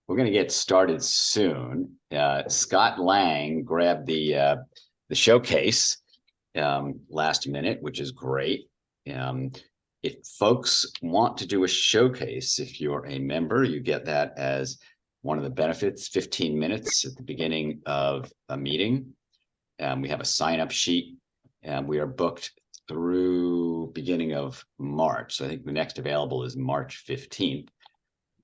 We're going to get started soon. Scott Lange grabbed the showcase last minute, which is great. If folks want to do a showcase, if you're a member, you get that as one of the benefits, 15 minutes at the beginning of a meeting. We have a sign-up sheet, and we are booked through beginning of March. So I think the next available is March 15th.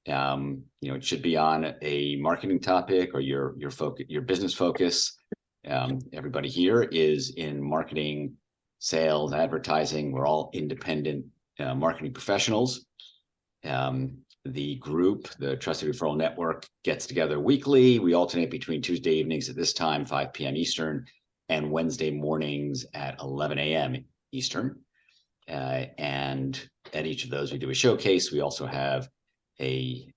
It should be on a marketing topic or your focus, your business focus. Everybody here is in marketing, sales, advertising. We're all independent marketing professionals. The group, the Trusted Referral Network, gets together weekly. We alternate between Tuesday evenings at this time, 5 p.m. Eastern, and Wednesday mornings at 11 a.m. Eastern. And at each of those, we do a showcase. We also have a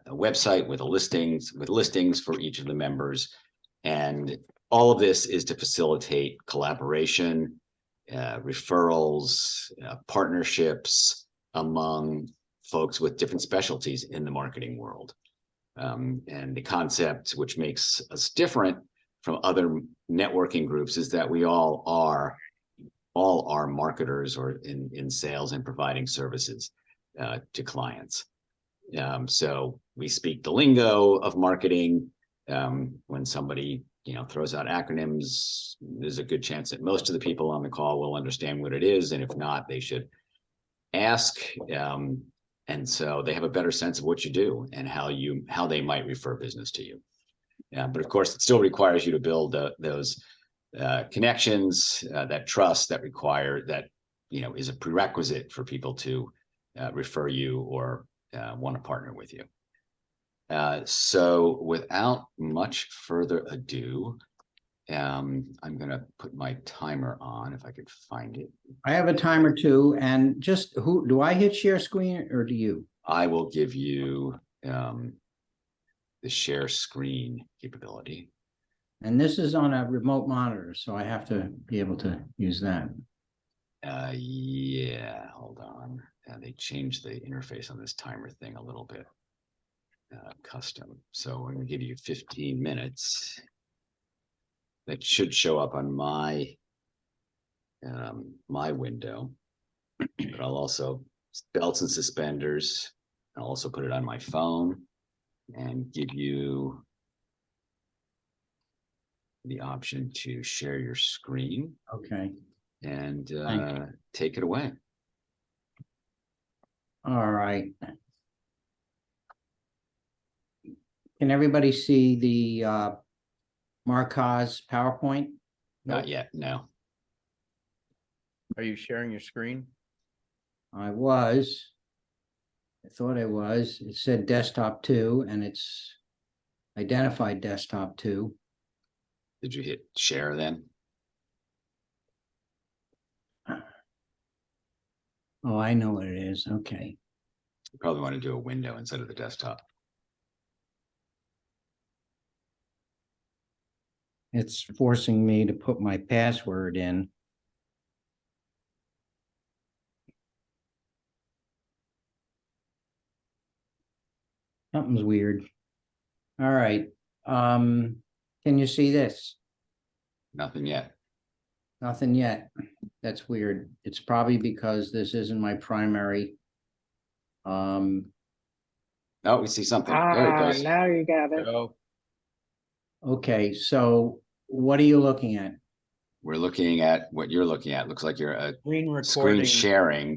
website with listings for each of the members, and all of this is to facilitate collaboration, referrals, partnerships among folks with different specialties in the marketing world. And the concept which makes us different from other networking groups is that we all are marketers or in sales and providing services to clients. So we speak the lingo of marketing. When somebody throws out acronyms, there's a good chance that most of the people on the call will understand what it is, and if not, they should ask. And so they have a better sense of what you do and how they might refer business to you. But of course, it still requires you to build those connections, that trust that is a prerequisite for people to refer you or want to partner with you. So without much further ado, I'm going to put my timer on if I could find it. I have a timer too. And just who do I hit share screen or do you? I will give you the share screen capability. And this is on a remote monitor, so I have to be able to use that. Yeah, hold on. They changed the interface on this timer thing a little bit. Custom. So I'm going to give you 15 minutes. That should show up on my my window. But I'll also belts and suspenders. I'll also put it on my phone and give you the option to share your screen. Okay. And take it away. All right. Can everybody see the Markaaz PowerPoint? Not yet, no. Are you sharing your screen? I thought I was. It said desktop 2 and it's identified desktop 2. Did you hit share then? Oh, I know what it is. Okay. You probably want to do a window instead of the desktop. It's forcing me to put my password in. Something's weird. All right. Can you see this? Nothing yet. Nothing yet. That's weird. It's probably because this isn't my primary. Oh, we see something. There it goes. Now you got it. Oh, Okay, so what are you looking at? We're looking at what you're looking at. Looks like you're a screen recording.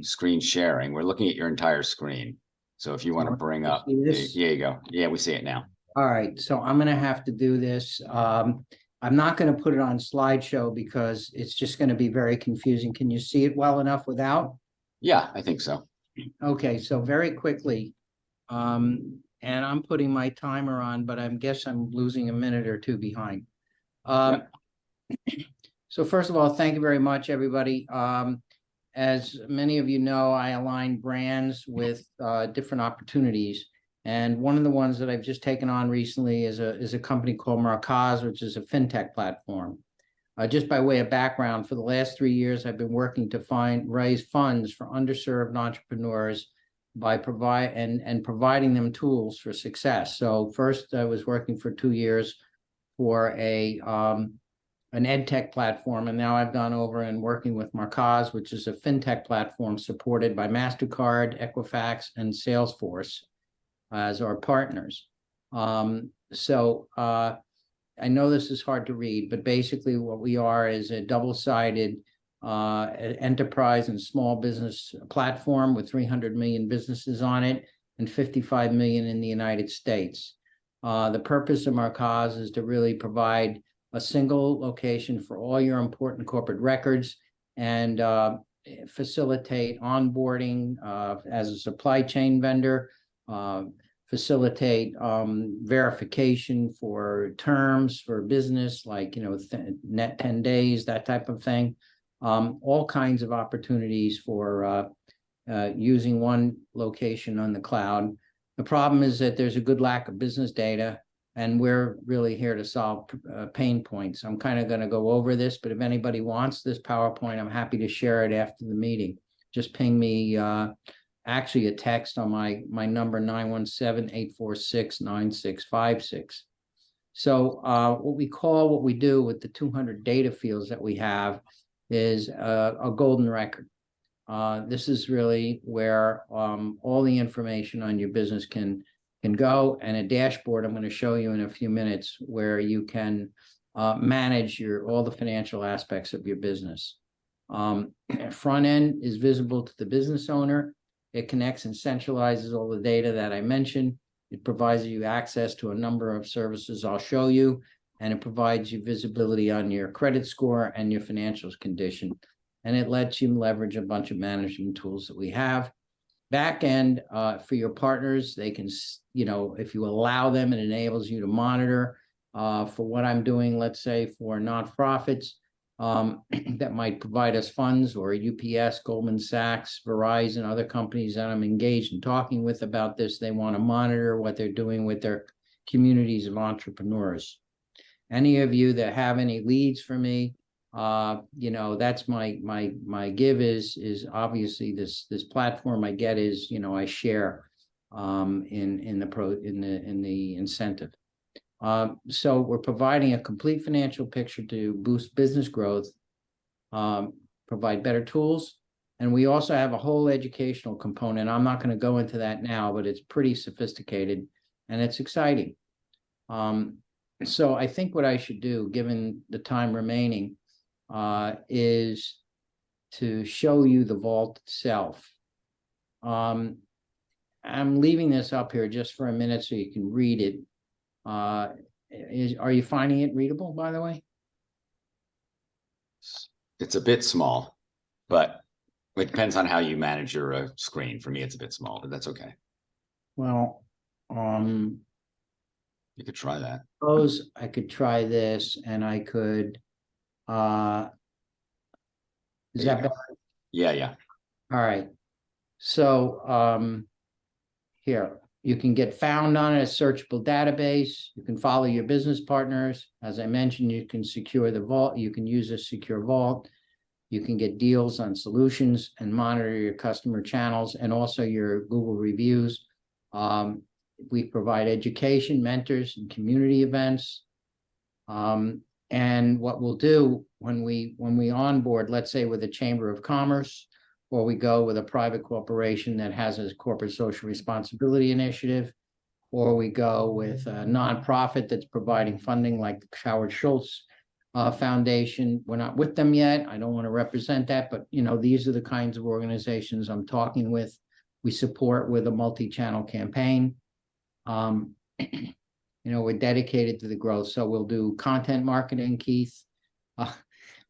screen sharing. We're looking at your entire screen. So if you want to bring up, there you go. Yeah, we see it now. All right, so I'm gonna have to do this. I'm not gonna put it on slideshow because it's just gonna be very confusing. Can you see it well enough without? Yeah, I think so. Okay, so very quickly, and I'm putting my timer on, but I guess I'm losing a minute or two behind. So first of all, thank you very much, everybody. As many of you know, I align brands with different opportunities. And one of the ones that I've just taken on recently is a company called Markaaz, which is a fintech platform. Just by way of background, for the last 3 years, I've been working to raise funds for underserved entrepreneurs by providing them tools for success. So first I was working for 2 years for an ed tech platform, and now I've gone over and working with Markaaz, which is a fintech platform supported by MasterCard, Equifax, and Salesforce as our partners. I know this is hard to read, but basically what we are is a double-sided enterprise and small business platform with 300 million businesses on it and 55 million in the United States. The purpose of Markaaz is to really provide a single location for all your important corporate records and facilitate onboarding as a supply chain vendor, facilitate verification for terms for business, like, net 10 days, that type of thing. All kinds of opportunities for using one location on the cloud. The problem is that there's a good lack of business data, and we're really here to solve pain points. I'm kind of going to go over this, but if anybody wants this PowerPoint, I'm happy to share it after the meeting. Just ping me actually a text on my number 917-846-9656. So what we do with the 200 data fields that we have is a golden record. This is really where all the information on your business can go, and a dashboard I'm going to show you in a few minutes where you can manage all the financial aspects of your business. Front end is visible to the business owner. It connects and centralizes all the data that I mentioned. It provides you access to a number of services I'll show you, and it provides you visibility on your credit score and your financials condition. And it lets you leverage a bunch of management tools that we have. Back end for your partners, they can, if you allow them, it enables you to monitor for what I'm doing, let's say for nonprofits that might provide us funds, or UPS, Goldman Sachs, Verizon, other companies that I'm engaged in talking with about this. They want to monitor what they're doing with their communities of entrepreneurs. Any of you that have any leads for me, that's my give is obviously this platform I get is, I share in the incentive. So we're providing a complete financial picture to boost business growth, provide better tools, and we also have a whole educational component. I'm not going to go into that now, but it's pretty sophisticated and it's exciting. So I think what I should do, given the time remaining, is to show you the vault itself. I'm leaving this up here just for a minute so you can read it. Are you finding it readable, by the way? It's a bit small, but it depends on how you manage your screen. For me, it's a bit small, but that's okay. Well, you could try that. Suppose I could try this, and I could. Is that better? Yeah. All right. So here, you can get found on a searchable database. You can follow your business partners. As I mentioned, you can secure the vault. You can use a secure vault. You can get deals on solutions and monitor your customer channels and also your Google reviews. We provide education, mentors, and community events. And what we'll do when we onboard, let's say with a Chamber of Commerce, or we go with a private corporation that has a corporate social responsibility initiative, or we go with a nonprofit that's providing funding like the Howard Schultz Foundation. We're not with them yet. I don't want to represent that, but these are the kinds of organizations I'm talking with. We support with a multi-channel campaign. We're dedicated to the growth. So we'll do content marketing, Keith.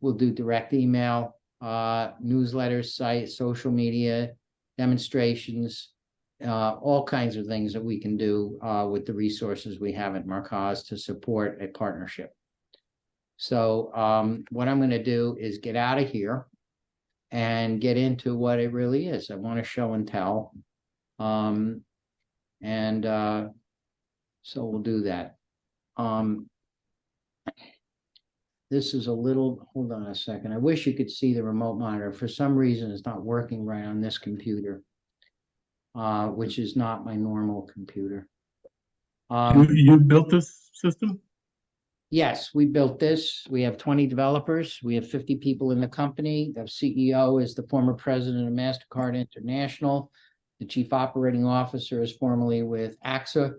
We'll do direct email, newsletters, site, social media, demonstrations, all kinds of things that we can do with the resources we have at Markaaz to support a partnership. So what I'm going to do is get out of here and get into what it really is. I want to show and tell. So we'll do that. This is a little, hold on a second. I wish you could see the remote monitor. For some reason, it's not working right on this computer. which is not my normal computer. You built this system? Yes, we built this. We have 20 developers. We have 50 people in the company. The CEO is the former president of MasterCard International. The chief operating officer is formerly with AXA.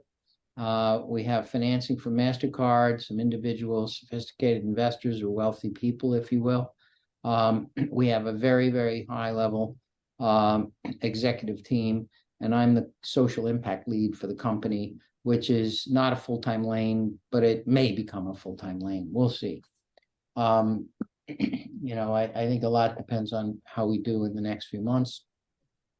We have financing for MasterCard, some individual sophisticated investors or wealthy people, if you will. We have a very, very high level executive team, and I'm the social impact lead for the company, which is not a full-time lane, but it may become a full-time lane. We'll see. I think a lot depends on how we do in the next few months.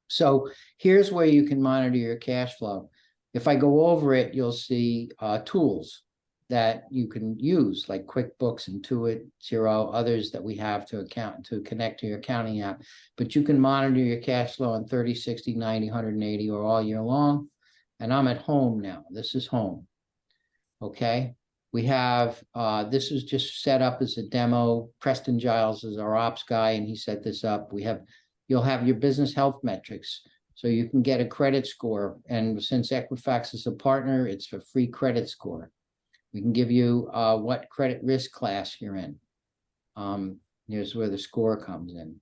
So here's where you can monitor your cash flow. If I go over it, you'll see tools that you can use, like QuickBooks, Intuit, Xero, others that we have to connect to your accounting app. But you can monitor your cash flow on 30, 60, 90, 180, or all year long. And I'm at home now. This is home. Okay. We have, this is just set up as a demo. Preston Giles is our ops guy, and he set this up. You'll have your business health metrics. So you can get a credit score. And since Equifax is a partner, it's a free credit score. We can give you what credit risk class you're in. Here's where the score comes in.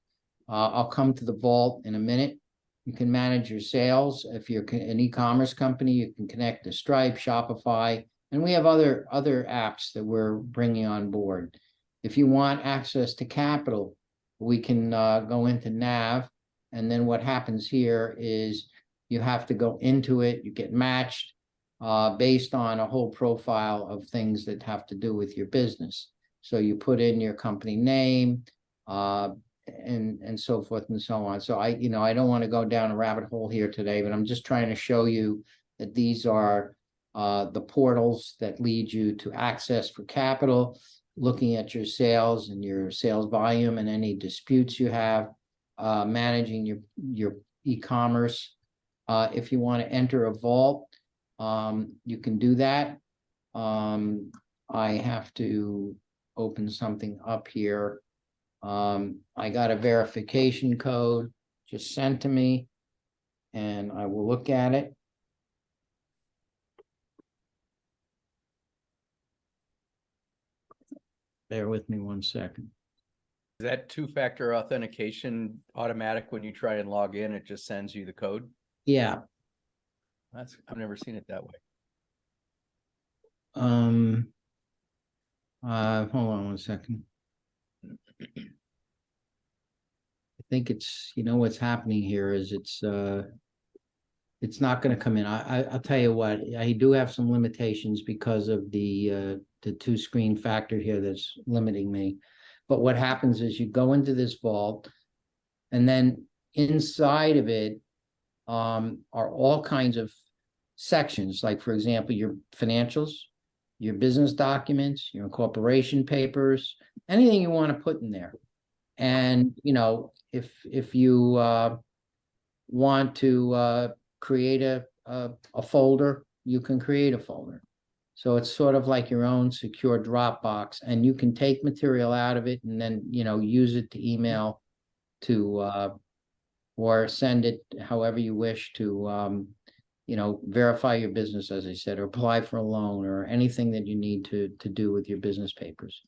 I'll come to the vault in a minute. You can manage your sales. If you're an e-commerce company, you can connect to Stripe, Shopify, and we have other apps that we're bringing on board. If you want access to capital, we can go into NAV, and then what happens here is you have to go into it. You get matched based on a whole profile of things that have to do with your business. So you put in your company name, and so forth and so on. So I don't want to go down a rabbit hole here today, but I'm just trying to show you that these are the portals that lead you to access for capital, looking at your sales and your sales volume and any disputes you have, managing your e-commerce. If you want to enter a vault, you can do that. I have to open something up here. I got a verification code just sent to me, and I will look at it. Bear with me 1 second. Is that two-factor authentication automatic when you try and log in? It just sends you the code? Yeah. I've never seen it that way. Hold on 1 second. I think it's, what's happening here is it's not going to come in. I'll tell you what, I do have some limitations because of the two screen factor here that's limiting me. But what happens is you go into this vault, and then inside of it are all kinds of sections, like, for example, your financials, your business documents, your incorporation papers, anything you want to put in there. And, if you want to create a folder, you can create a folder. So it's sort of like your own secure Dropbox, and you can take material out of it and then, use it to email to, or send it however you wish to, verify your business, as I said, or apply for a loan or anything that you need to do with your business papers.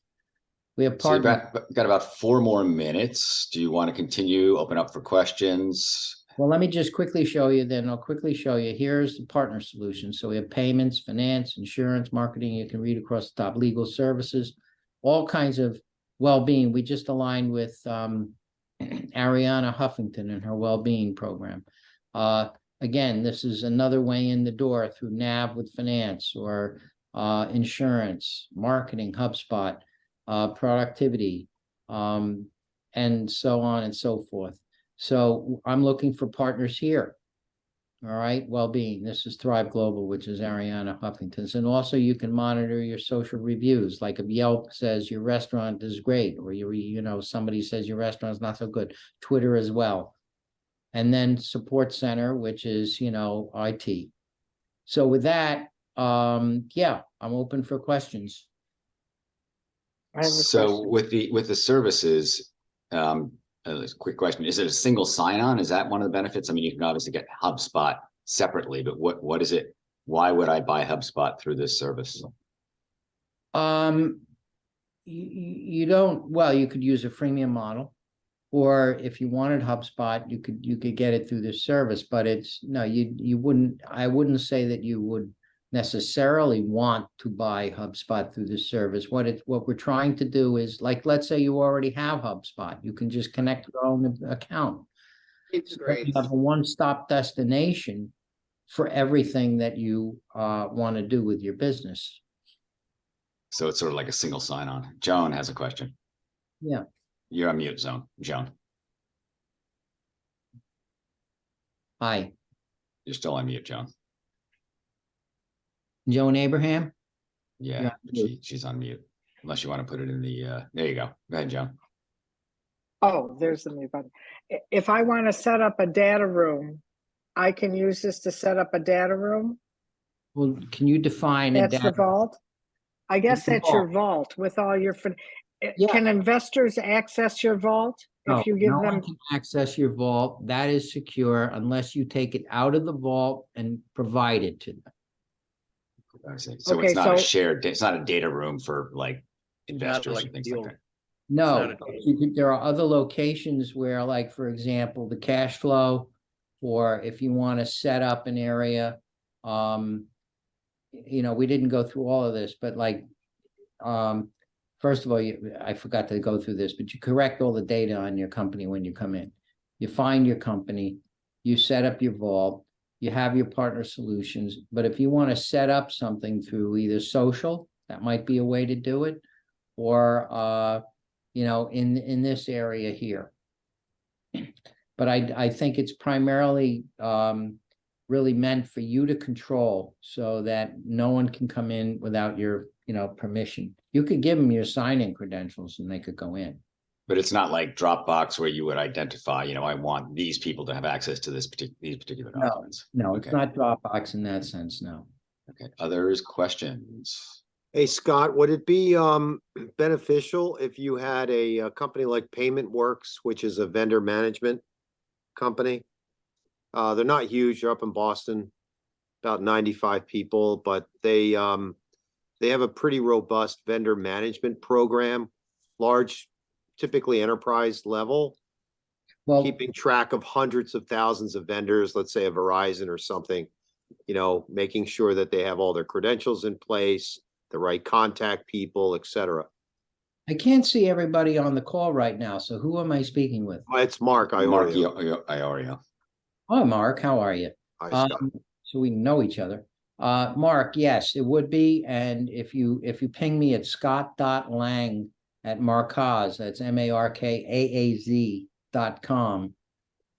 We have So you've got about 4 more minutes. Do you want to continue, open up for questions? Well, let me just quickly show you, then I'll quickly show you. Here's the partner solution. So we have payments, finance, insurance, marketing. You can read across the top, legal services, all kinds of well-being. We just aligned with Ariana Huffington and her well-being program. Again, this is another way in the door through NAV with finance, or insurance, marketing, HubSpot, productivity, and so on and so forth. So I'm looking for partners here. All right, well-being. This is Thrive Global, which is Ariana Huffington's. And also you can monitor your social reviews. Like if Yelp says your restaurant is great, or somebody says your restaurant is not so good. Twitter as well. And then Support Center, which is, IT. So with that, yeah, I'm open for questions. So with the services, quick question. Is it a single sign-on? Is that one of the benefits? I mean, you can obviously get HubSpot separately, but what is it? Why would I buy HubSpot through this service? You don't, well, you could use a freemium model. Or if you wanted HubSpot, you could get it through this service, but I wouldn't say that you would necessarily want to buy HubSpot through this service. What we're trying to do is, like, let's say you already have HubSpot, you can just connect your own account. It's So great. you have a one-stop destination for everything that you want to do with your business. So it's sort of like a single sign-on. Joan has a question. Yeah. You're on mute, Joan. Hi, You're still on mute, Joan. Joan Abraham? Yeah, Yeah. but she's on mute. Unless you want to put it in the, there you go. Go ahead, Joan. Oh, there's the mute button. If I want to set up a data room, I can use this to set up a data room. Well, can you define a That's the data? vault. I guess It's the that's your vault with all your. Yeah. Can investors access your vault No, if you give no one them? can access your vault. That is secure unless you take it out of the vault and provide it to them. I see. So Okay, it's not a so- shared, it's not a data room for like not investors like and things the like old- that. No, It's not there are other locations where, like, for example, the cash flow, or if you want to set up an area, we didn't go through all of this, but like, first of all, I forgot to go through this, but you correct all the data on your company when you come in. You find your company, you set up your vault, you have your partner solutions, but if you want to set up something through either social, that might be a way to do it, or in this area here. But I think it's primarily really meant for you to control, so that no one can come in without your permission. You could give them your sign-in credentials and they could go in. But it's not like Dropbox where you would identify, I want these people to have access to these particular No. documents. No, it's Okay. not Dropbox in that sense, no. Okay, others, questions? Hey, Scott, would it be beneficial if you had a company like PaymentWorks, which is a vendor management company? They're not huge. They're up in Boston, about 95 people, but they have a pretty robust vendor management program, large, typically enterprise level, Well, keeping track of hundreds of thousands of vendors, let's say a Verizon or something, making sure that they have all their credentials in place, the right contact people, etc. I can't see everybody on the call right now, so who am I speaking with? It's Mark Iorio. Iorio. Hi, Mark, how are you? Hi, Scott. So we know each other. Mark, yes, it would be. And if you ping me at scott.lang@Markaaz, that's MARKAAZ.com,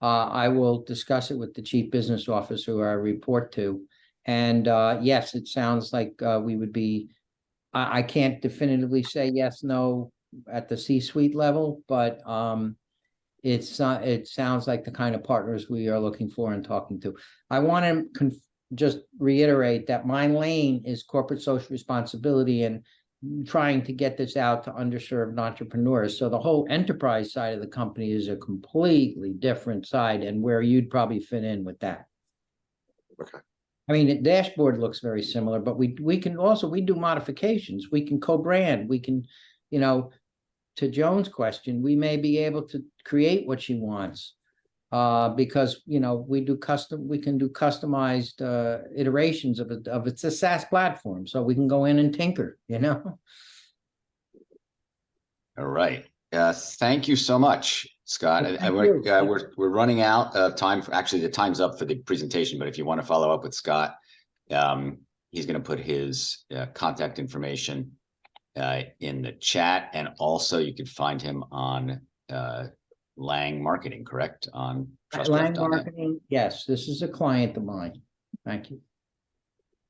I will discuss it with the chief business officer who I report to. And yes, it sounds like we would be, I can't definitively say yes, no at the C-suite level, but it sounds like the kind of partners we are looking for and talking to. I want to just reiterate that my lane is corporate social responsibility and trying to get this out to underserved entrepreneurs. So the whole enterprise side of the company is a completely different side, and where you'd probably fit in with that. Okay. I mean, the dashboard looks very similar, but we do modifications. We can co-brand. We can, to Joan's question, we may be able to create what she wants. Because we can do customized iterations of it. It's a SaaS platform, so we can go in and tinker. All right. Thank you so much, Scott. Well, thank you. We're running out of time. Actually, the time's up for the presentation, but if you want to follow up with Scott, he's going to put his contact information in the chat, and also you can find him on Lange Marketing, correct? On Lange trustlife.net. Marketing, yes, this is a client of mine. Thank you.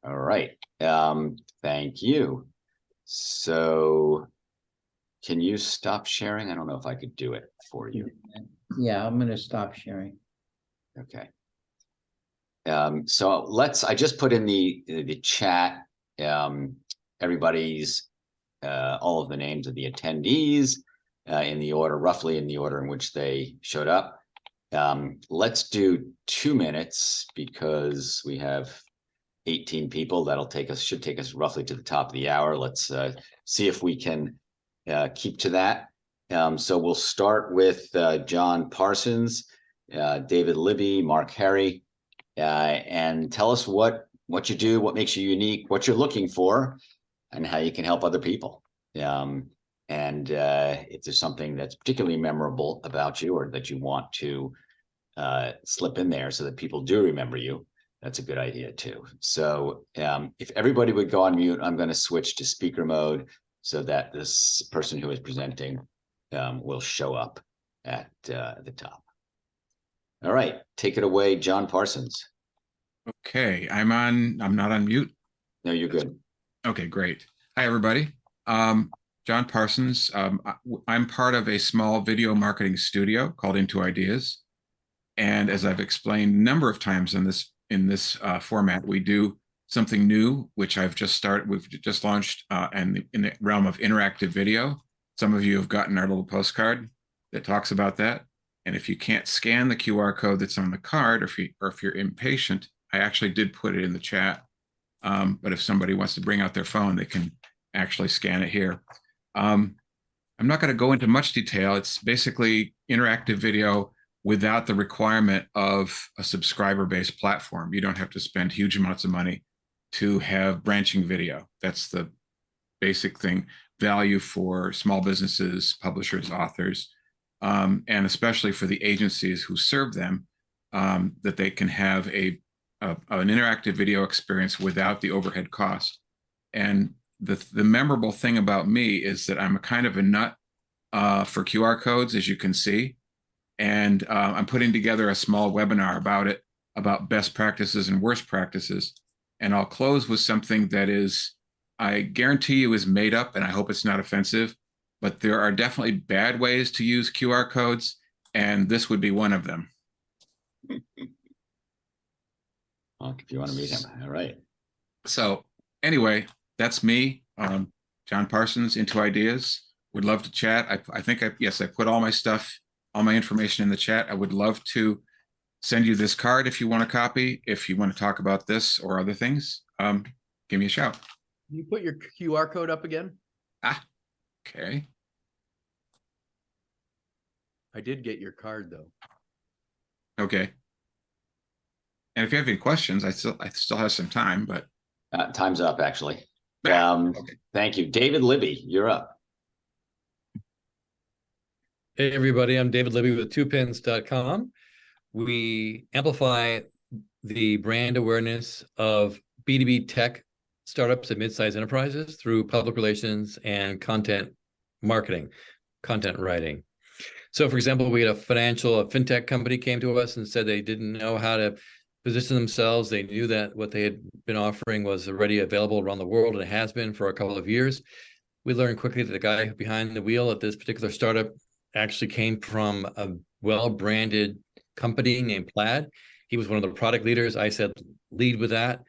All right. Thank you. So can you stop sharing? I don't know if I could do it for you. Yeah, I'm going to stop sharing. Okay. So I just put in the chat, everybody's, all of the names of the attendees. in the order, roughly in the order in which they showed up. Let's do 2 minutes because we have 18 people. Should take us roughly to the top of the hour. Let's see if we can keep to that. So we'll start with John Parsons, David Libby, Mark Herre, and tell us what you do, what makes you unique, what you're looking for, and how you can help other people. And if there's something that's particularly memorable about you or that you want to slip in there so that people do remember you, that's a good idea too. So if everybody would go on mute, I'm going to switch to speaker mode so that this person who is presenting will show up at the top. All right, take it away, John Parsons. Okay, I'm not on mute. No, you're good. Okay, great. Hi, everybody. John Parsons. I'm part of a small video marketing studio called Into Ideas. And as I've explained a number of times in this format, we do something new, which We've just launched in the realm of interactive video. Some of you have gotten our little postcard that talks about that. And if you can't scan the QR code that's on the card, or if you're impatient, I actually did put it in the chat. But if somebody wants to bring out their phone, they can actually scan it here. I'm not going to go into much detail. It's basically interactive video without the requirement of a subscriber-based platform. You don't have to spend huge amounts of money to have branching video. That's the basic thing. Value for small businesses, publishers, authors, and especially for the agencies who serve them, that they can have an interactive video experience without the overhead cost. And the memorable thing about me is that I'm a kind of a nut for QR codes, as you can see. And I'm putting together a small webinar about it, about best practices and worst practices. And I'll close with something that is, I guarantee you, is made up, and I hope it's not offensive, but there are definitely bad ways to use QR codes, and this would be one of them. Well, if you want to meet him, all right. So anyway, that's me, John Parsons, Into Ideas. Would love to chat. I think I put all my stuff, all my information in the chat. I would love to send you this card if you want a copy. If you want to talk about this or other things, give me a shout. Can you put your QR code up again? Okay. I did get your card though. Okay. And if you have any questions, I still have some time, but Time's up, actually. Okay. Thank you. David Libby, you're up. Hey, everybody. I'm David Libby with twopins.com. We amplify the brand awareness of B2B tech startups and mid-sized enterprises through public relations and content marketing, content writing. So, for example, we had a fintech company came to us and said they didn't know how to position themselves. They knew that what they had been offering was already available around the world, and it has been for a couple of years. We learned quickly that the guy behind the wheel at this particular startup actually came from a well-branded company named Plaid. He was one of the product leaders. I said, lead with that.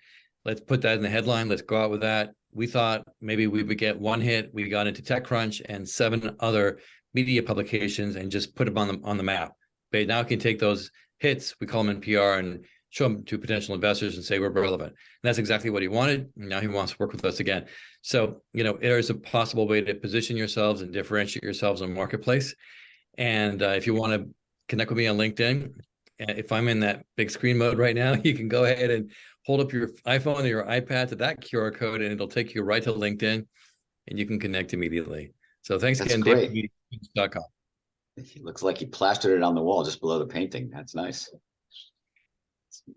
Let's put that in the headline. Let's go out with that. We thought maybe we would get one hit. We got into TechCrunch and 7 other media publications and just put them on the map. But now we can take those hits, we call them in PR, and show them to potential investors and say we're relevant. And that's exactly what he wanted. And now he wants to work with us again. So, there's a possible way to position yourselves and differentiate yourselves in the marketplace. And if you want to connect with me on LinkedIn, if I'm in that big screen mode right now, you can go ahead and hold up your iPhone or your iPad to that QR code, and it'll take you right to LinkedIn, and you can connect immediately. So thanks That's again, great. David.com. It looks like he plastered it on the wall just below the painting. That's nice.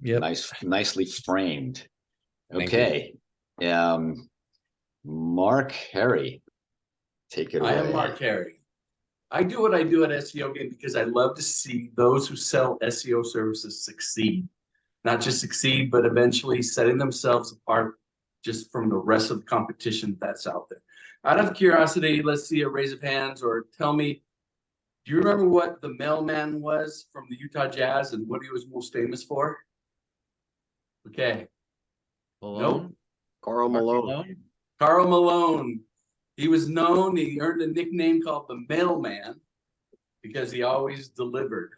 Yep. Nicely framed. Thank Okay. Mark Herre, take it away. I am Mark Herre. I do what I do at SEO Game because I love to see those who sell SEO services succeed. Not just succeed, but eventually setting themselves apart just from the rest of the competition that's out there. Out of curiosity, let's see a raise of hands, or tell me, do you remember what the mailman was from the Utah Jazz and what he was most famous for? Okay. Malone? Nope. Carl Malone. Karl Malone. He was known, he earned a nickname called the Mailman because he always delivered.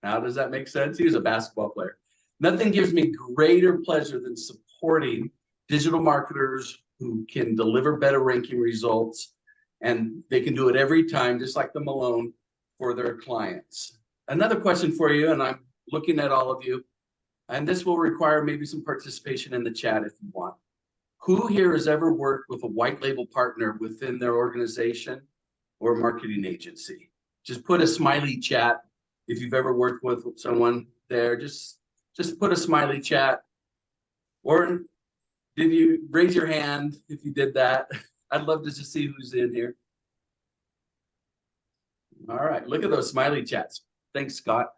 Now, does that make sense? He was a basketball player. Nothing gives me greater pleasure than supporting digital marketers who can deliver better ranking results, and they can do it every time, just like the Malone, for their clients. Another question for you, and I'm looking at all of you, and this will require maybe some participation in the chat if you want. Who here has ever worked with a white label partner within their organization or marketing agency? Just put a smiley chat if you've ever worked with someone there. Just put a smiley chat. Or did you raise your hand if you did that? I'd love to just see who's in here. All right, look at those smiley chats. Thanks, Scott.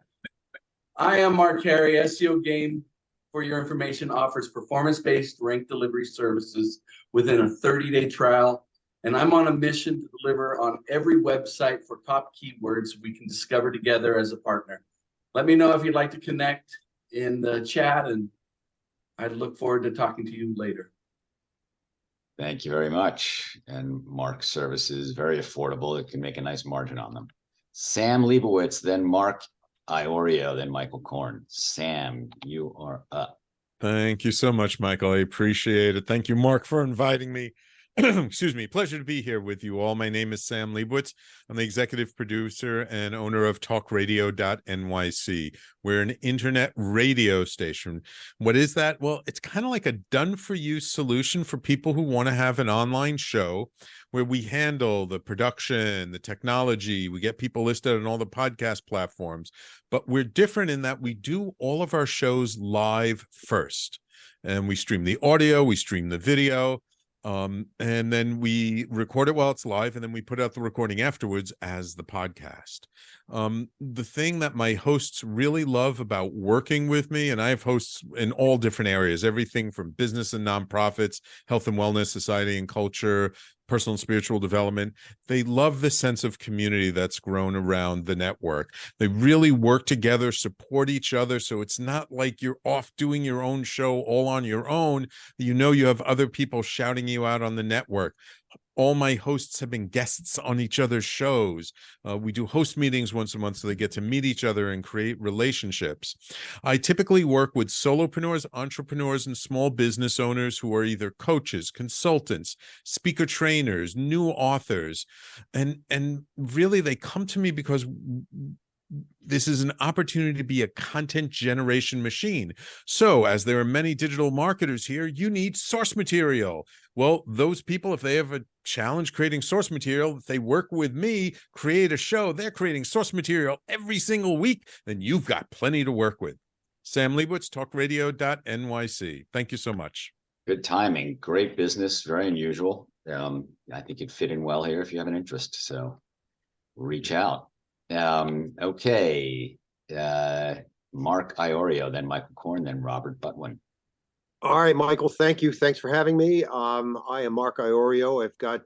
I am Mark Herre. SEO Game, for your information, offers performance-based rank delivery services within a 30-day trial. And I'm on a mission to deliver on every website for top keywords we can discover together as a partner. Let me know if you'd like to connect in the chat, and I'd look forward to talking to you later. Thank you very much. And Mark's service is very affordable. It can make a nice margin on them. Sam Liebowitz, then Mark Iorio, then Michael Korn. Sam, you are up. Thank you so much, Michael. I appreciate it. Thank you, Mark, for inviting me. Excuse me. Pleasure to be here with you all. My name is Sam Liebowitz. I'm the executive producer and owner of talkradio.nyc. We're an internet radio station. What is that? Well, it's kind of like a done-for-you solution for people who want to have an online show where we handle the production, the technology. We get people listed on all the podcast platforms. But we're different in that we do all of our shows live first. And we stream the audio, we stream the video. And then we record it while it's live, and then we put out the recording afterwards as the podcast. The thing that my hosts really love about working with me, and I have hosts in all different areas, everything from business and nonprofits, health and wellness, society and culture, personal and spiritual development. They love the sense of community that's grown around the network. They really work together, support each other. So it's not like you're off doing your own show all on your own. You know, you have other people shouting you out on the network. All my hosts have been guests on each other's shows. We do host meetings once a month so they get to meet each other and create relationships. I typically work with solopreneurs, entrepreneurs, and small business owners who are either coaches, consultants, speaker trainers, new authors. And really, they come to me because this is an opportunity to be a content generation machine. So as there are many digital marketers here, you need source material. Well, those people, if they have a challenge creating source material, if they work with me, create a show, they're creating source material every single week, then you've got plenty to work with. Sam Liebowitz, talkradio.nyc. Thank you so much. Good timing. Great business. Very unusual. I think you'd fit in well here if you have an interest. So reach out. Okay. Mark Iorio, then Michael Korn, then Robert Butwin. All right, Michael, thank you. Thanks for having me. I am Mark Iorio. I've got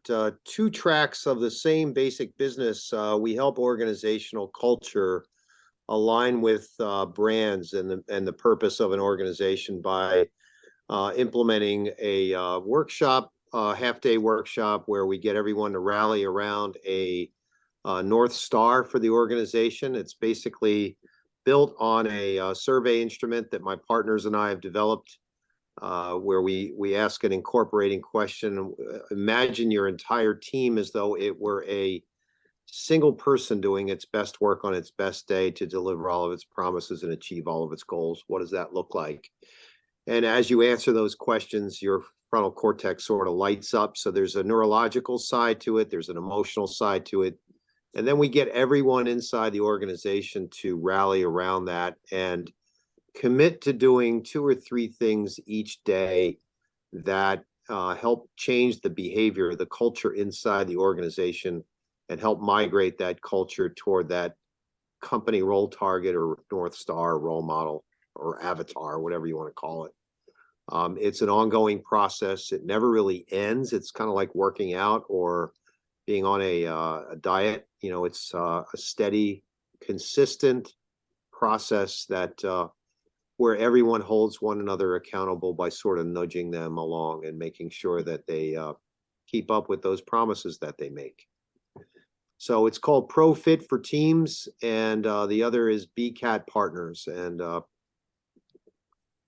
two tracks of the same basic business. We help organizational culture align with brands and the purpose of an organization by implementing a workshop, half-day workshop where we get everyone to rally around a North Star for the organization. It's basically built on a survey instrument that my partners and I have developed, where we ask an incorporating question. Imagine your entire team as though it were a single person doing its best work on its best day to deliver all of its promises and achieve all of its goals. What does that look like? And as you answer those questions, your frontal cortex sort of lights up. So there's a neurological side to it. There's an emotional side to it. And then we get everyone inside the organization to rally around that and commit to doing 2 or 3 things each day that help change the behavior, the culture inside the organization, and help migrate that culture toward that company role target or North Star role model or avatar, whatever you want to call it. It's an ongoing process. It never really ends. It's kind of like working out or being on a diet. You know, it's a steady, consistent process that where everyone holds one another accountable by sort of nudging them along and making sure that they keep up with those promises that they make. So it's called ProFit for Teams, and the other is BCAT Partners. And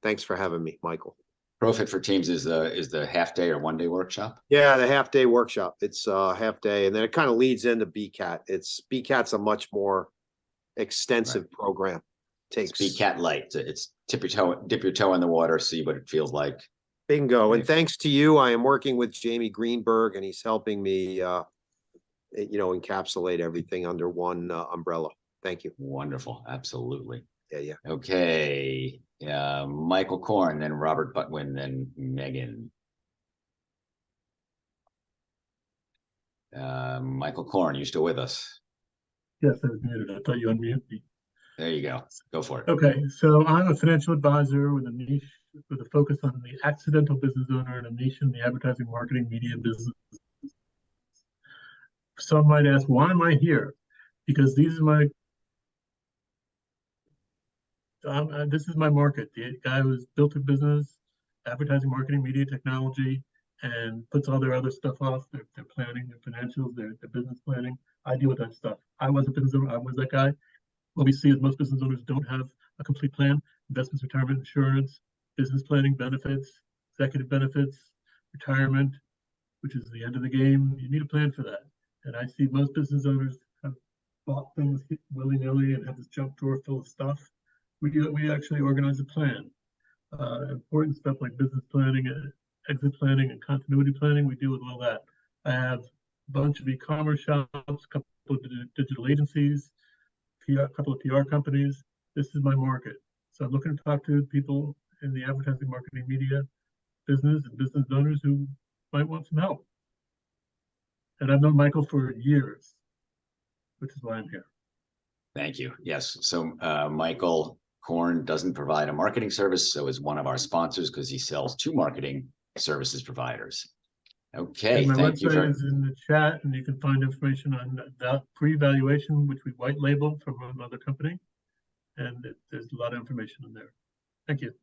thanks for having me, Michael. Profit for Teams is the half-day or one-day workshop? Yeah, the half-day workshop. It's half-day, and then it kind of leads into BCAT. BCAT's a much more extensive program. It's BCAT light. It's dip your toe in the water, see what it feels like. Bingo. And thanks to you, I am working with Jamie Greenberg, and he's helping me encapsulate everything under one umbrella. Thank you. Wonderful. Absolutely. Yeah. Okay. Michael Korn, then Robert Butwin, then Megan. Michael Korn, you still with us? Yes, I was muted. I thought you unmuted me. There you go. Go for it. Okay, so I'm a financial advisor with a niche, with a focus on the accidental business owner and a niche in the advertising, marketing, media business. Some might ask, why am I here? Because these are my this is my market. The guy who's built a business, advertising, marketing, media, technology, and puts all their other stuff off. Their planning, their financials, their business planning. I deal with that stuff. I was a business owner. I was that guy. What we see is most business owners don't have a complete plan: investments, retirement, insurance, business planning, benefits, executive benefits, retirement, which is the end of the game. You need a plan for that. And I see most business owners have bought things willy-nilly and have this junk drawer full of stuff. We actually organize a plan. Important stuff like business planning, exit planning, and continuity planning. We deal with all that. I have a bunch of e-commerce shops, a couple of digital agencies, a couple of PR companies. This is my market. So I'm looking to talk to people in the advertising, marketing, media business and business owners who might want some help. And I've known Michael for years, which is why I'm here. Thank you. Yes. So Michael Korn doesn't provide a marketing service, so is one of our sponsors because he sells to marketing services providers. Okay. And my Thank you. website is in the chat, and you can find information on that pre-evaluation, which we white label from another company. And there's a lot of information in there. Thank you.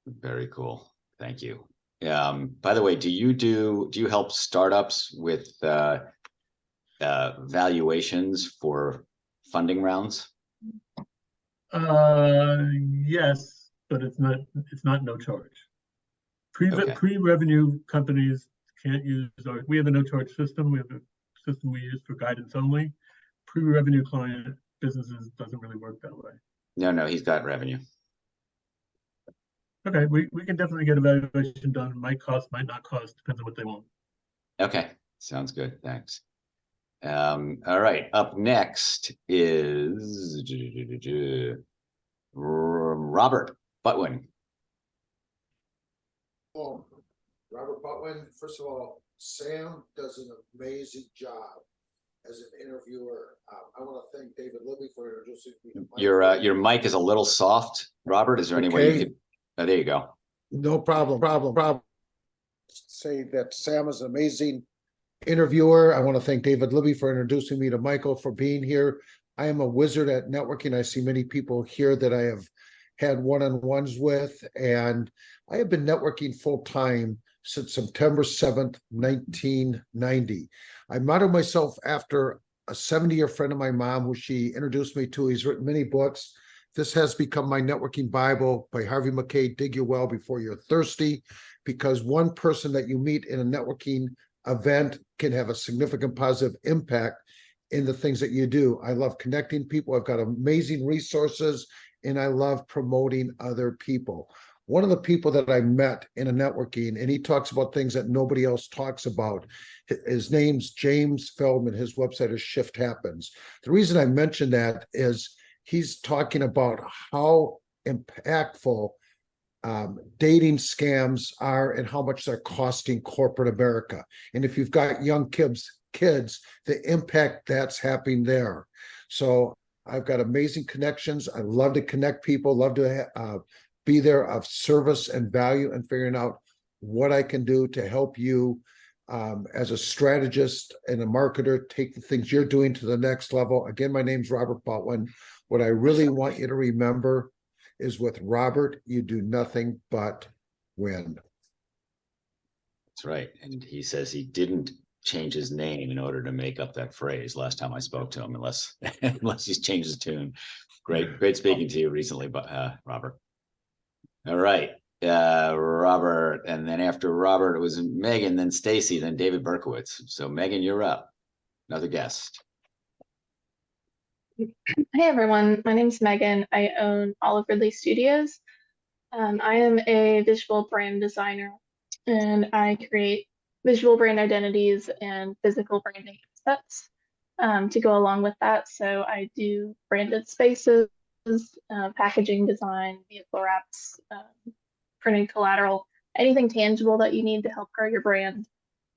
Very cool. Thank you. By the way, do you help startups with valuations for funding rounds? Yes, but it's not no charge. Okay. Pre-revenue companies can't use we have a no charge system. We have a system we use for guidance only. Pre-revenue client businesses doesn't really work that way. No, he's got revenue. Okay, we can definitely get evaluation done. Might cost, might not cost, depends on what they want. Okay, sounds good. Thanks. All right. Up next is Robert Butwin. Oh, Robert Butwin. First of all, Sam does an amazing job as an interviewer. I want to thank David Libby for introducing me. Your mic is a little soft, Robert. Is there any way you could? Oh, there you go. No problem. Say that Sam is an amazing interviewer. I want to thank David Libby for introducing me to Michael, for being here. I am a wizard at networking. I see many people here that I have had one-on-ones with, and I have been networking full-time since September 7th, 1990. I modeled myself after a 70-year friend of my mom, who she introduced me to. He's written many books. This has become my networking Bible by Harvey McKay, Dig Your Well Before You're Thirsty, because one person that you meet in a networking event can have a significant positive impact in the things that you do. I love connecting people. I've got amazing resources, and I love promoting other people. One of the people that I met in a networking, and he talks about things that nobody else talks about. His name's James Feldman. His website is Shift Happens. The reason I mention that is he's talking about how impactful dating scams are and how much they're costing corporate America. And if you've got young kids, the impact that's happening there. So I've got amazing connections. I love to connect people, love to be there of service and value, and figuring out what I can do to help you as a strategist and a marketer take the things you're doing to the next level. Again, my name's Robert Butwin. What I really want you to remember is, with Robert, you do nothing but win. That's right. And he says he didn't change his name in order to make up that phrase last time I spoke to him, unless unless he's changed his tune. Great speaking to you recently, but Robert. All right, Robert, and then after Robert, it was Megan, then Stacey, then David Berkowitz. So Megan, you're up. Another guest. Hey everyone, my name's Megan. I own Olive Ridley Studios. I am a visual brand designer and I create visual brand identities and physical branding assets to go along with that. So I do branded spaces, packaging design, vehicle wraps, printed collateral, anything tangible that you need to help grow your brand.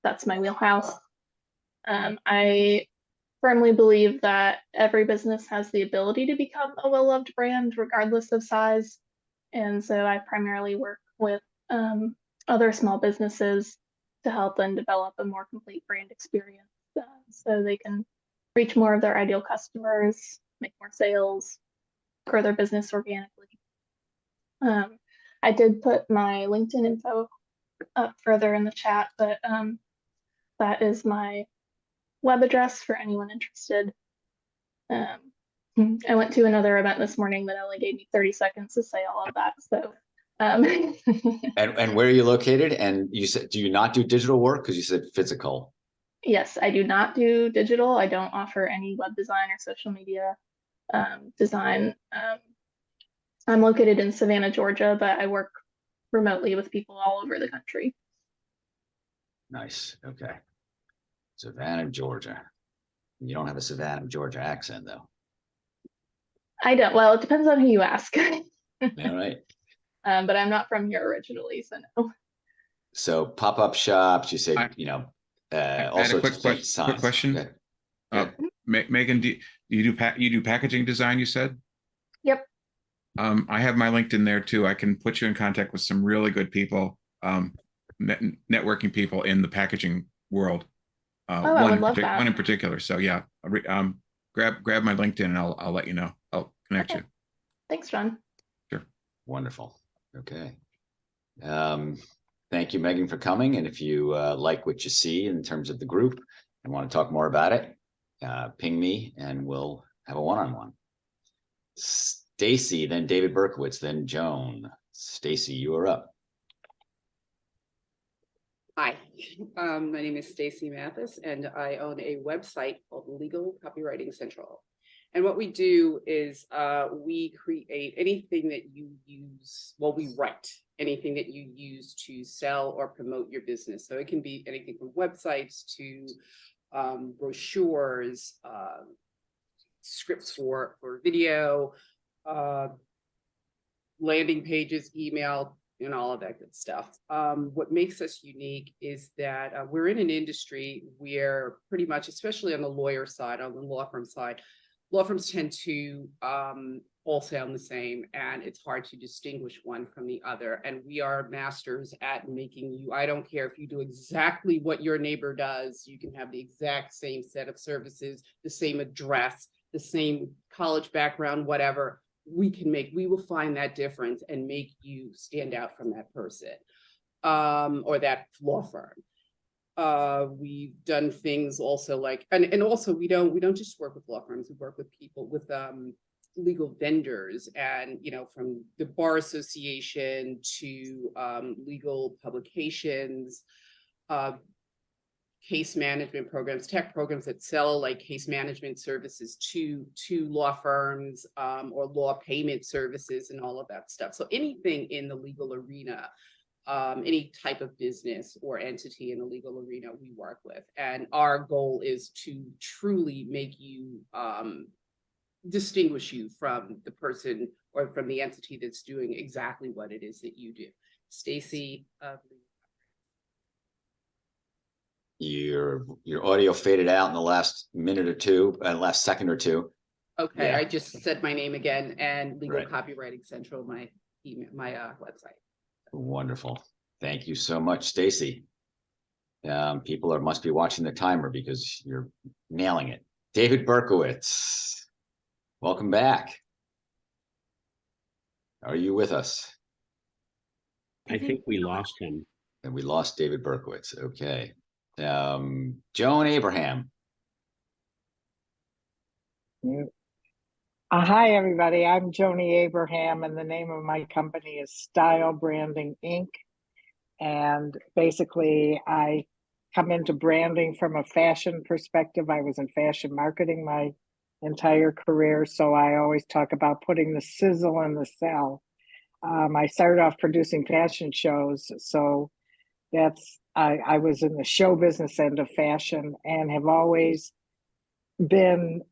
That's my wheelhouse. I firmly believe that every business has the ability to become a well-loved brand regardless of size. And so I primarily work with other small businesses to help them develop a more complete brand experience so they can reach more of their ideal customers, make more sales, grow their business organically. I did put my LinkedIn info up further in the chat, but that is my web address for anyone interested. I went to another event this morning that only gave me 30 seconds to say all of that. So, And where are you located? And you said, do you not do digital work? Because you said physical. yes, I do not do digital. I don't offer any web design or social media design. I'm located in Savannah, Georgia, but I work remotely with people all over the country. Nice. Okay. Savannah, Georgia. You don't have a Savannah, Georgia accent, though. I don't. Well, it depends on who you ask. All right. But I'm not from here originally, so no. So pop-up shops, you said, I had also a quick question. Megan, do you do packaging design, you said? Yep. I have my LinkedIn there too. I can put you in contact with some really good people, networking people in the packaging world. I would love that. One in particular. So yeah, grab my LinkedIn and I'll let you know. I'll connect you. Thanks, John. Sure. Wonderful. Okay. Thank you, Megan, for coming. And if you like what you see in terms of the group and want to talk more about it, ping me and we'll have a one-on-one. Stacey, then David Berkowitz, then Joan. Stacey, you are up. Hi, my name is Stacey Mathis, and I own a website called Legal Copywriting Central. And what we do is we create anything that you use, well, we write anything that you use to sell or promote your business. So it can be anything from websites to brochures, scripts for video, landing pages, email, and all of that good stuff. What makes us unique is that we're in an industry where pretty much, especially on the lawyer side, on the law firm side, law firms tend to all sound the same, and it's hard to distinguish one from the other. And we are masters at making you, I don't care if you do exactly what your neighbor does, you can have the exact same set of services, the same address, the same college background, whatever. We will find that difference and make you stand out from that person or that law firm. We've done things also like, and also we don't just work with law firms, we work with people with legal vendors, and from the Bar Association to legal publications, case management programs, tech programs that sell like case management services to law firms or law payment services and all of that stuff. So anything in the legal arena, any type of business or entity in the legal arena we work with. And our goal is to truly make you, distinguish you from the person or from the entity that's doing exactly what it is that you do. Stacey. Your audio faded out in the last minute or two, last second or two. Okay, Yeah. I just said my name again, and Legal Right. Copywriting Central, my email, my website. Wonderful. Thank you so much, Stacey. People must be watching the timer because you're nailing it. David Berkowitz, welcome back. Are you with us? I think we lost him. And we lost David Berkowitz. Okay. Joan Abraham. Hi, everybody. I'm Joni Abraham, and the name of my company is Style Branding Inc. And basically, I come into branding from a fashion perspective. I was in fashion marketing my entire career, so I always talk about putting the sizzle in the cell. I started off producing fashion shows, so I was in the show business end of fashion and have always been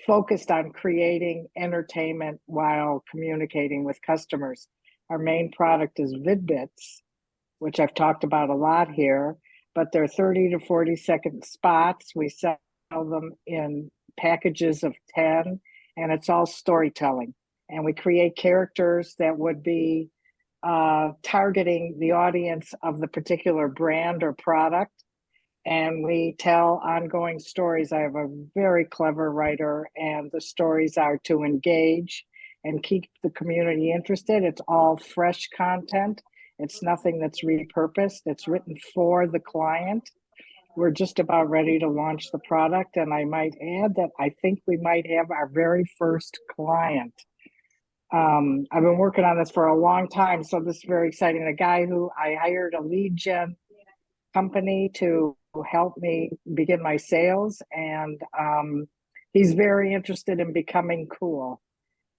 focused on creating entertainment while communicating with customers. Our main product is VidBits, which I've talked about a lot here, but they're 30 to 40-second spots. We sell them in packages of 10, and it's all storytelling. And we create characters that would be targeting the audience of the particular brand or product. And we tell ongoing stories. I have a very clever writer, and the stories are to engage and keep the community interested. It's all fresh content. It's nothing that's repurposed. It's written for the client. We're just about ready to launch the product. And I might add that I think we might have our very first client. I've been working on this for a long time, so this is very exciting. The guy who I hired, a lead gen company to help me begin my sales, and he's very interested in becoming cool,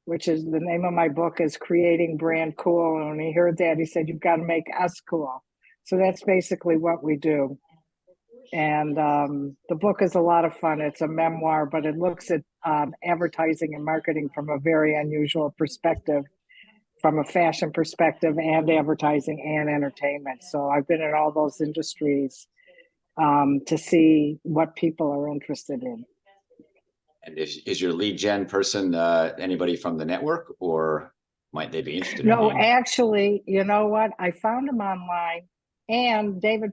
which is the name of my book is Creating Brand Cool. And when he heard that, he said, "You've got to make us cool." So that's basically what we do. And the book is a lot of fun. It's a memoir, but it looks at advertising and marketing from a very unusual perspective, from a fashion perspective and advertising and entertainment. So I've been in all those industries to see what people are interested in. And is your lead gen person anybody from the network, or might they be interested? No, in being... actually, you know what? I found him online. And David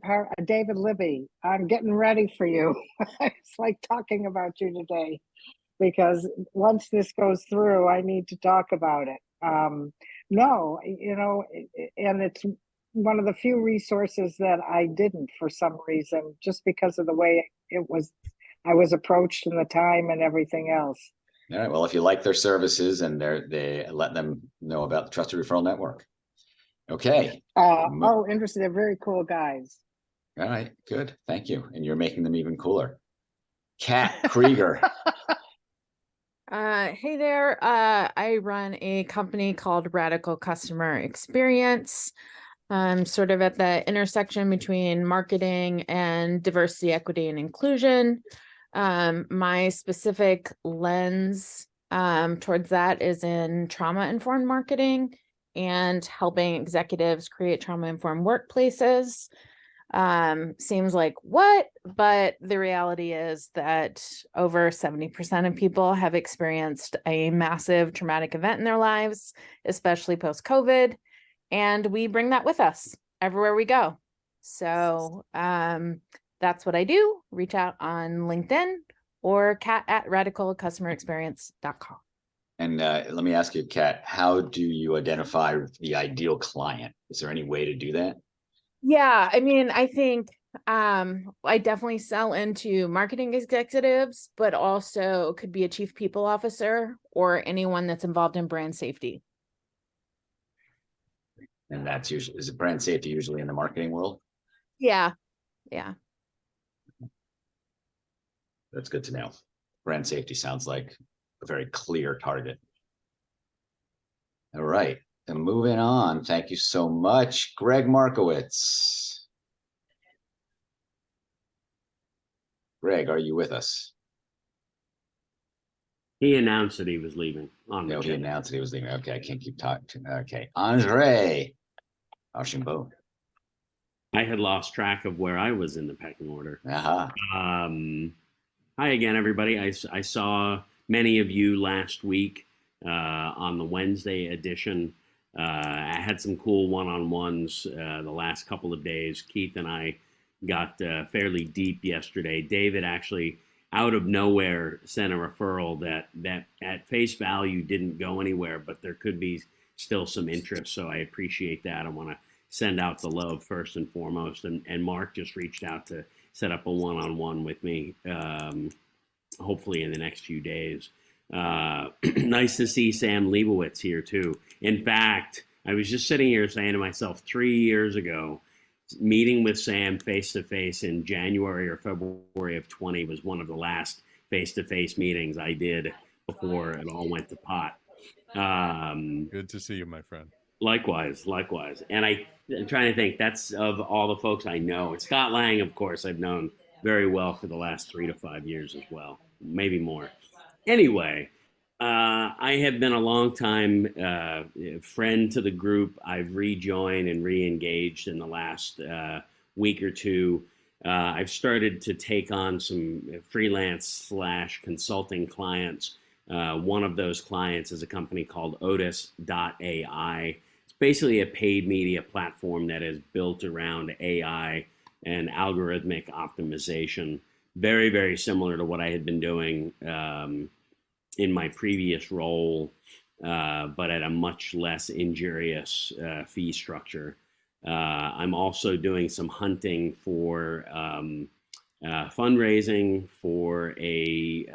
Libby, I'm getting ready for you. It's like talking about you today, because once this goes through, I need to talk about it. No, you know, and it's one of the few resources that I didn't for some reason, just because of the way I was approached in the time and everything else. All right. Well, if you like their services, and they let them know about the Trusted Referral Network. Okay. Oh, interesting. They're very cool guys. All right. Good. Thank you. And you're making them even cooler. Kat Krieger. Hey there. I run a company called Radical Customer Experience. I'm sort of at the intersection between marketing and diversity, equity, and inclusion. My specific lens towards that is in trauma-informed marketing and helping executives create trauma-informed workplaces. Seems like what? But the reality is that over 70% of people have experienced a massive traumatic event in their lives, especially post-COVID. And we bring that with us everywhere we go. So that's what I do. Reach out on LinkedIn or kat@radicalcustomerexperience.com. And let me ask you, Kat, how do you identify the ideal client? Is there any way to do that? Yeah, I mean, I think I definitely sell into marketing executives, but also could be a chief people officer or anyone that's involved in brand safety. And that's usually, is it brand safety usually in the marketing world? Yeah. Yeah. That's good to know. Brand safety sounds like a very clear target. All right. And moving on. Thank you so much, Greg Markowitz. Greg, are you with us? He announced that he was leaving. No, he announced that he was leaving. Okay, I can't keep talking. Okay, Andre Archimbaud. I had lost track of where I was in the pecking order. Uh-huh. Hi again, everybody. I saw many of you last week on the Wednesday edition. I had some cool one-on-ones the last couple of days. Keith and I got fairly deep yesterday. David actually, out of nowhere, sent a referral that at face value didn't go anywhere, but there could be still some interest. So I appreciate that. I want to send out the love first and foremost. And Mark just reached out to set up a one-on-one with me, hopefully in the next few days. Nice to see Sam Liebowitz here too. In fact, I was just sitting here saying to myself, 3 years ago, meeting with Sam face-to-face in January or February of 20 was one of the last face-to-face meetings I did before it all went to pot. Good to see you, my friend. Likewise. And I'm trying to think, that's of all the folks I know. And Scott Lange, of course, I've known very well for the last 3 to 5 years as well, maybe more. Anyway, I have been a long time friend to the group. I've rejoined and re-engaged in the last week or two. I've started to take on some freelance / consulting clients. One of those clients is a company called Otis.ai. It's basically a paid media platform that is built around AI and algorithmic optimization. Very, very similar to what I had been doing in my previous role, but at a much less injurious fee structure. I'm also doing some hunting for fundraising for a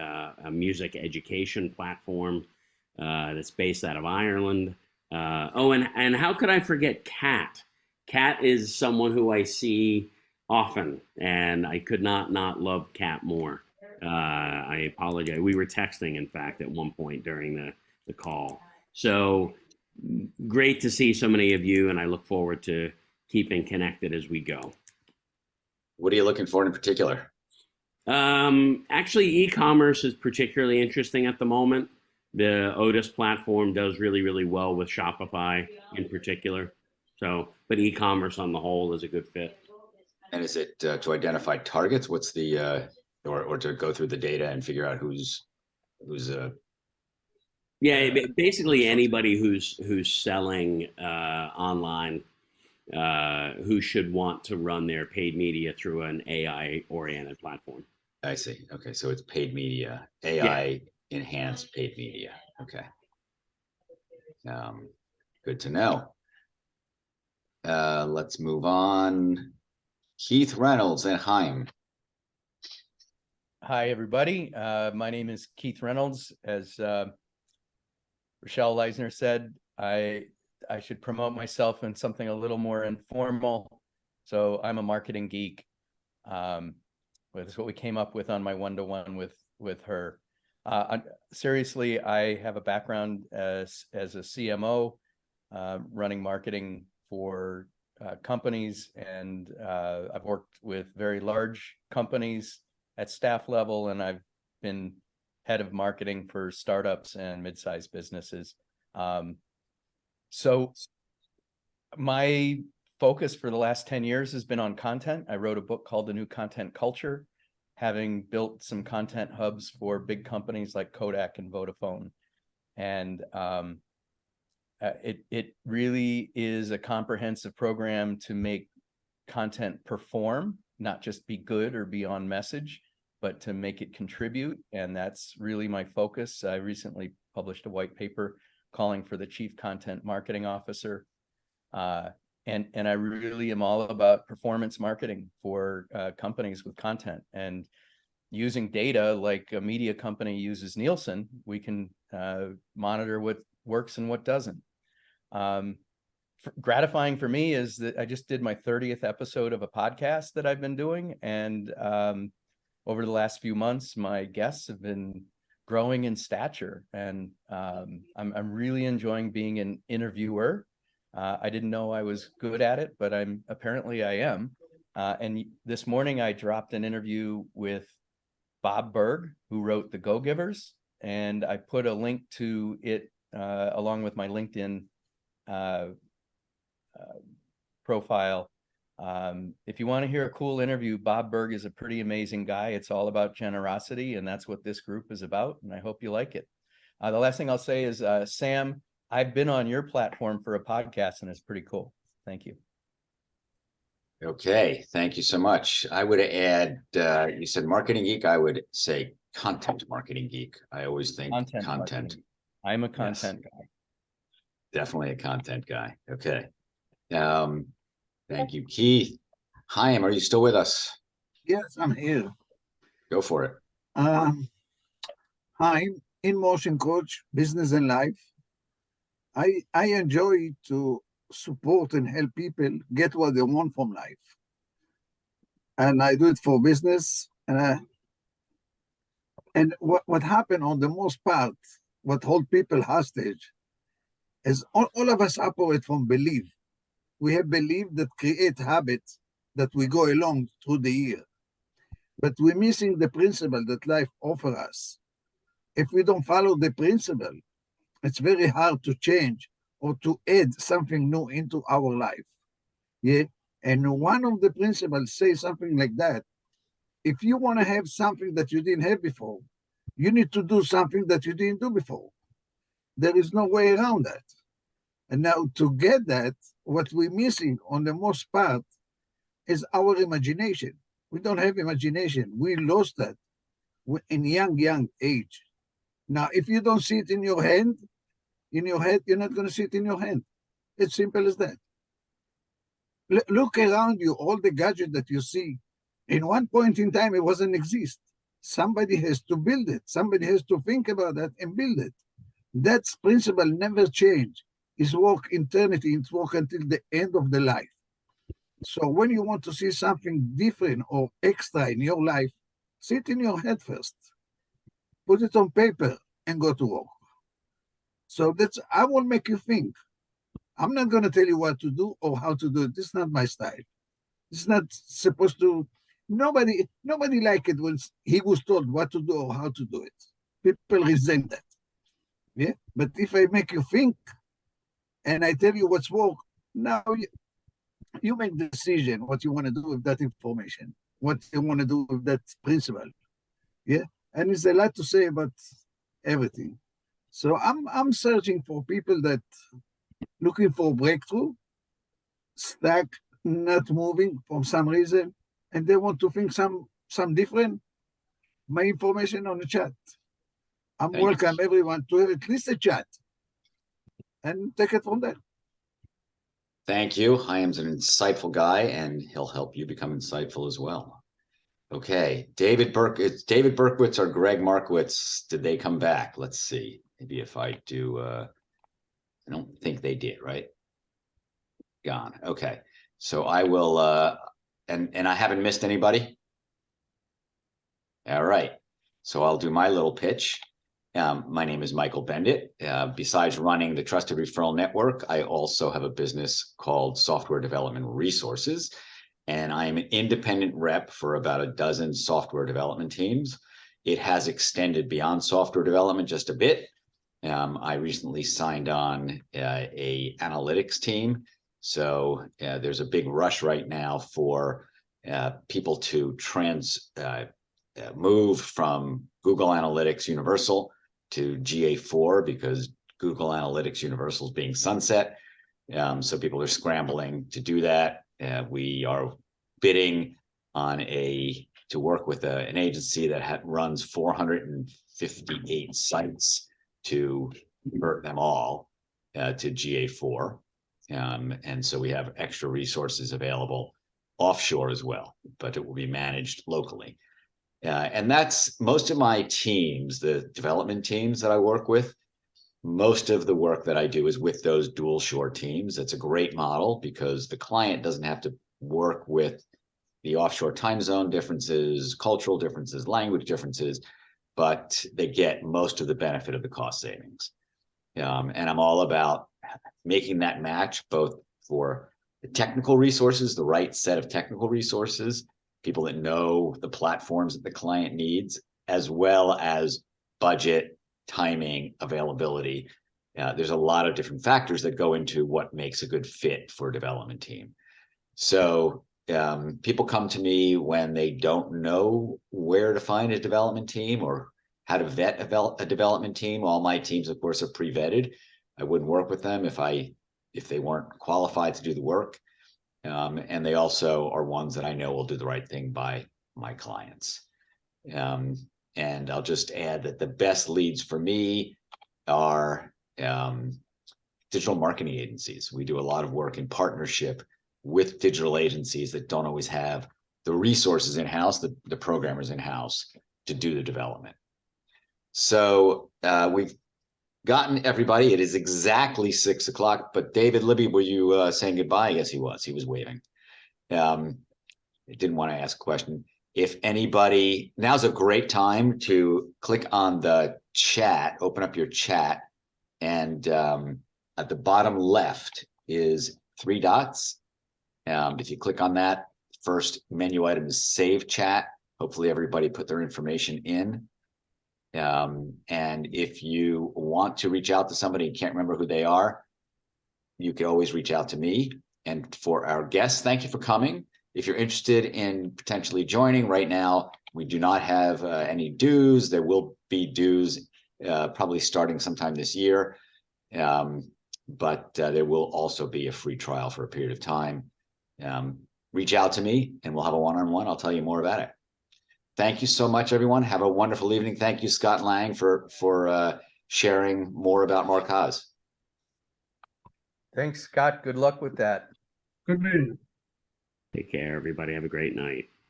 music education platform that's based out of Ireland. And how could I forget Kat? Kat is someone who I see often, and I could not love Kat more. I apologize. We were texting, in fact, at one point during the call. So great to see so many of you, and I look forward to keeping connected as we go. What are you looking for in particular? Actually, e-commerce is particularly interesting at the moment. The Otis platform does really, really well with Shopify in particular. So, but e-commerce on the whole is a good fit. And is it to identify targets? What's the or to go through the data and figure out who's yeah, basically anybody who's selling online who should want to run their paid media through an AI oriented platform. I see. Okay, so it's paid media, AI enhanced paid media. Okay. Good to know. Let's move on. Keith Reynolds and Haim. Hi, everybody. My name is Keith Reynolds. As Rochelle Leisner said, I should promote myself in something a little more informal. So I'm a marketing geek. That's what we came up with on my one-to-one with her. Seriously, I have a background as a CMO, running marketing for companies, and I've worked with very large companies at staff level, and I've been head of marketing for startups and mid-sized businesses. So my focus for the last 10 years has been on content. I wrote a book called The New Content Culture, having built some content hubs for big companies like Kodak and Vodafone. And it really is a comprehensive program to make content perform, not just be good or be on message, but to make it contribute. And that's really my focus. I recently published a white paper calling for the chief content marketing officer. And I really am all about performance marketing for companies with content, and using data like a media company uses Nielsen. We can monitor what works and what doesn't. Gratifying for me is that I just did my 30th episode of a podcast that I've been doing. And over the last few months, my guests have been growing in stature, and I'm really enjoying being an interviewer. I didn't know I was good at it, but apparently I am. And this morning I dropped an interview with Bob Berg, who wrote The Go-Givers, and I put a link to it along with my LinkedIn profile. If you want to hear a cool interview, Bob Berg is a pretty amazing guy. It's all about generosity, and that's what this group is about, and I hope you like it. The last thing I'll say is, Sam, I've been on your platform for a podcast, and it's pretty cool. Thank you. Okay, thank you so much. I would add, you said marketing geek. I would say content marketing geek. I always think content. I'm a content guy. Definitely a content guy. Okay. Thank you, Keith. Haim, are you still with us? Yes, I'm here. Go for it. I'm in motion coach, business and life. I enjoy to support and help people get what they want from life. And I do it for business. And what happened on the most part, what hold people hostage, is all of us operate from belief. We have belief that create habits that we go along through the year. But we're missing the principle that life offers us. If we don't follow the principle, it's very hard to change or to add something new into our life. Yeah. And one of the principles says something like that. If you want to have something that you didn't have before, you need to do something that you didn't do before. There is no way around that. And now to get that, what we're missing on the most part is our imagination. We don't have imagination. We lost that in young age. Now, if you don't see it in your hand, in your head, you're not going to see it in your hand. It's simple as that. Look around you, all the gadgets that you see. In one point in time, it wasn't exist. Somebody has to build it. Somebody has to think about that and build it. That principle never change. It's work eternity. It's work until the end of the life. So when you want to see something different or extra in your life, see it in your head first. Put it on paper and go to work. So I will make you think. I'm not going to tell you what to do or how to do it. This is not my style. It's not supposed to. Nobody like it when he was told what to do or how to do it. People resent that. Yeah. But if I make you think and I tell you what's work, now you make the decision what you want to do with that information, what you want to do with that principle. Yeah. And it's a lot to say about everything. So I'm searching for people that looking for breakthrough, stuck, not moving for some reason, and they want to think some different. My information on the chat. I'm welcome everyone to have at least a chat and take it from there. Thank you. Haim's an insightful guy, and he'll help you become insightful as well. Okay, it's David Berkowitz or Greg Markowitz. Did they come back? Let's see. Maybe if I do, I don't think they did, right? Gone. Okay. So I will, and I haven't missed anybody. All right. So I'll do my little pitch. My name is Michael Bendit. Besides running the Trusted Referral Network, I also have a business called Software Development Resources, and I am an independent rep for about a dozen software development teams. It has extended beyond software development just a bit. I recently signed on a analytics team. So there's a big rush right now for people to move from Google Analytics Universal to GA4 because Google Analytics Universal is being sunset. So people are scrambling to do that. We are bidding on to work with an agency that runs 458 sites to convert them all to GA4. And so we have extra resources available offshore as well, but it will be managed locally. And that's most of my teams, the development teams that I work with. Most of the work that I do is with those dual shore teams. It's a great model because the client doesn't have to work with the offshore time zone differences, cultural differences, language differences, but they get most of the benefit of the cost savings. And I'm all about making that match both for the technical resources, the right set of technical resources, people that know the platforms that the client needs, as well as budget, timing, availability. There's a lot of different factors that go into what makes a good fit for a development team. So people come to me when they don't know where to find a development team or how to vet a development team. All my teams, of course, are pre-vetted. I wouldn't work with them if they weren't qualified to do the work. And they also are ones that I know will do the right thing by my clients. And I'll just add that the best leads for me are digital marketing agencies. We do a lot of work in partnership with digital agencies that don't always have the resources in-house, the programmers in-house to do the development. So we've gotten everybody. It is exactly 6 o'clock, but David, Libby, were you saying goodbye? Yes, he was waving. I didn't want to ask a question. If anybody, now's a great time to click on the chat, open up your chat, and at the bottom left is 3 dots. If you click on that, first menu item is save chat. Hopefully everybody put their information in. And if you want to reach out to somebody and can't remember who they are, you can always reach out to me. And for our guests, thank you for coming. If you're interested in potentially joining right now, we do not have any dues. There will be dues probably starting sometime this year. But there will also be a free trial for a period of time. Reach out to me and we'll have a one-on-one. I'll tell you more about it. Thank you so much, everyone. Have a wonderful evening. Thank you, Scott and Lange, for sharing more about Markaaz. Thanks, Scott. Good luck with that. Good meeting. Take care, everybody. Have a great night.